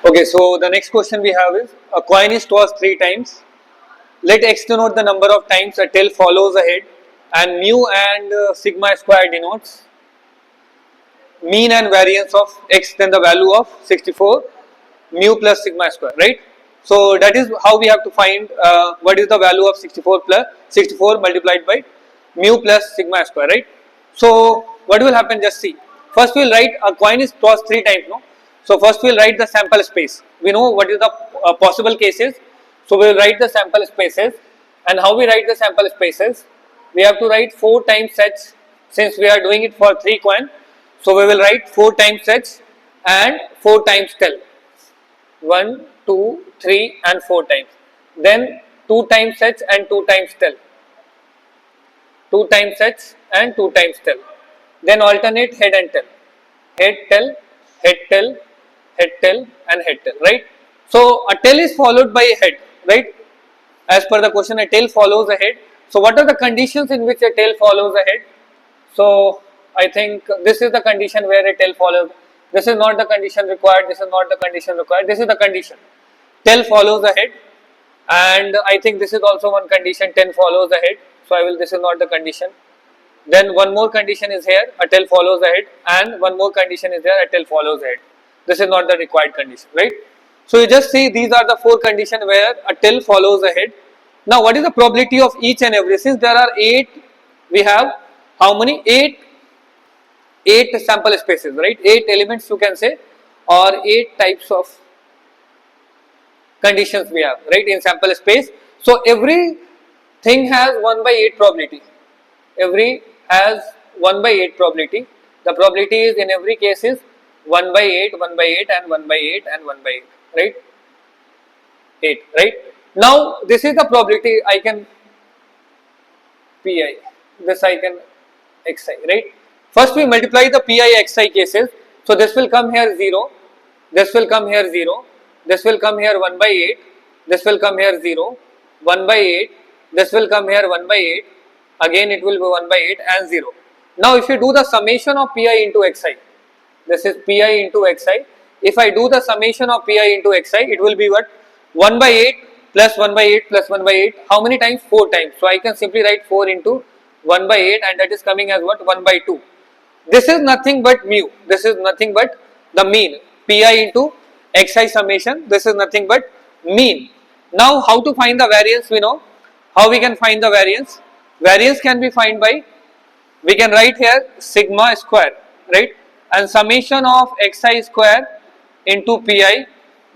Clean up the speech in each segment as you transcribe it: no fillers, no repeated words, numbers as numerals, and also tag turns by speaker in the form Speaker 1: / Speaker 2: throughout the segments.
Speaker 1: Okay, so the next question we have is, a coin is tossed 3 times. Let x denote the number of times a tail follows a head, and mu and sigma square denotes mean and variance of x, then the value of 64, mu plus sigma square, right? So that is how we have to find what is the value of 64 multiplied by mu plus sigma square, right? So what will happen, just see. First we will write, a coin is tossed 3 times, no? So first we will write the sample space. We know what is the possible cases. So we will write the sample spaces, and how we write the sample spaces? We have to write 4 times such, since we are doing it for 3 coin. So we will write 4 times such and 4 times tell. 1, 2, 3 and 4 times. Then 2 times such and 2 times tell. 2 times such and 2 times tell. Then alternate head and tail. Head, tail, head, tail, head, tail and head, tail, right? So a tail is followed by a head, right? As per the question, a tail follows a head. So what are the conditions in which a tail follows a head? So I think this is the condition where a tail follows. This is not the condition required. This is not the condition required. This is the condition. Tail follows the head, and I think this is also one condition. Tail follows the head. So I will. This is not the condition. Then one more condition is here. A tail follows the head, and one more condition is there. A tail follows the head. This is not the required condition, right? So you just see these are the 4 conditions where a tail follows the head. Now what is the probability of each and every? Since there are 8, we have how many? 8 sample spaces, right? 8 elements you can say, or 8 types of conditions we have, right, in sample space. So every thing has 1 by 8 probability. Every has 1 by 8 probability. The probability is in every case is 1 by 8, 1 by 8 and 1 by 8 and 1 by 8, right? 8, right? Now this is the probability. I can pi, this I can xi, right? First we multiply the pi xi cases. So this will come here 0, this will come here 0, this will come here 1 by 8, this will come here 0, 1 by 8, this will come here 1 by 8, again it will be 1 by 8 and 0. Now if you do the summation of pi into xi, this is pi into xi. If I do the summation of pi into xi, it will be what? 1 by 8 plus 1 by 8 plus 1 by 8. How many times? 4 times. So I can simply write 4 into 1 by 8, and that is coming as what? 1 by 2. This is nothing but mu. This is nothing but the mean. Pi into xi summation. This is nothing but mean. Now how to find the variance? We know how we can find the variance. Variance can be found by, we can write here sigma square, right, and summation of xi square into pi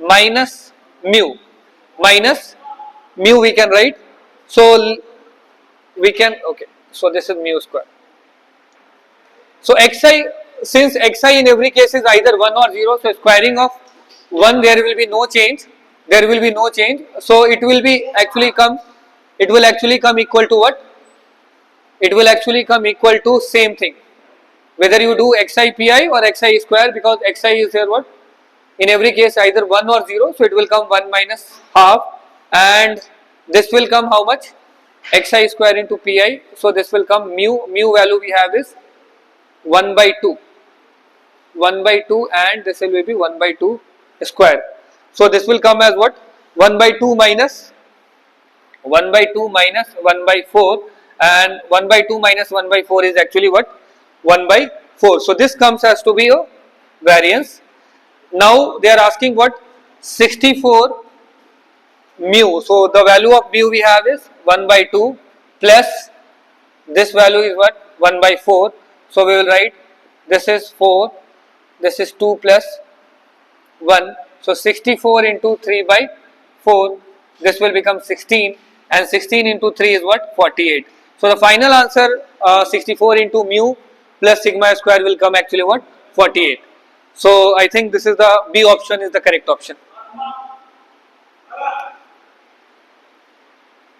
Speaker 1: minus mu we can write. So we can, okay, so this is mu square. So xi, since xi in every case is either 1 or 0, so squaring of 1 there will be no change, so it will be actually come, it will actually come equal to what? It will actually come equal to same thing, whether you do xi pi or xi square, because xi is here what? In every case either 1 or 0, so it will come 1 minus half, and this will come how much? Xi square into pi, so this will come mu value we have is 1 by 2, and this will be 1 by 2 square. So this will come as what? 1 by 2 minus 1 by 4, and 1 by 2 minus 1 by 4 is actually what? 1 by 4. So this comes as to be a variance. Now they are asking what? 64 mu. So the value of mu we have is 1 by 2 plus this value is what? 1 by 4. So we will write this is 4, this is 2 plus 1. So 64 into 3 by 4, this will become 16, and 16 into 3 is what? 48. So the final answer 64 into mu plus sigma square will come actually what? 48. So I think this is the B option is the correct option.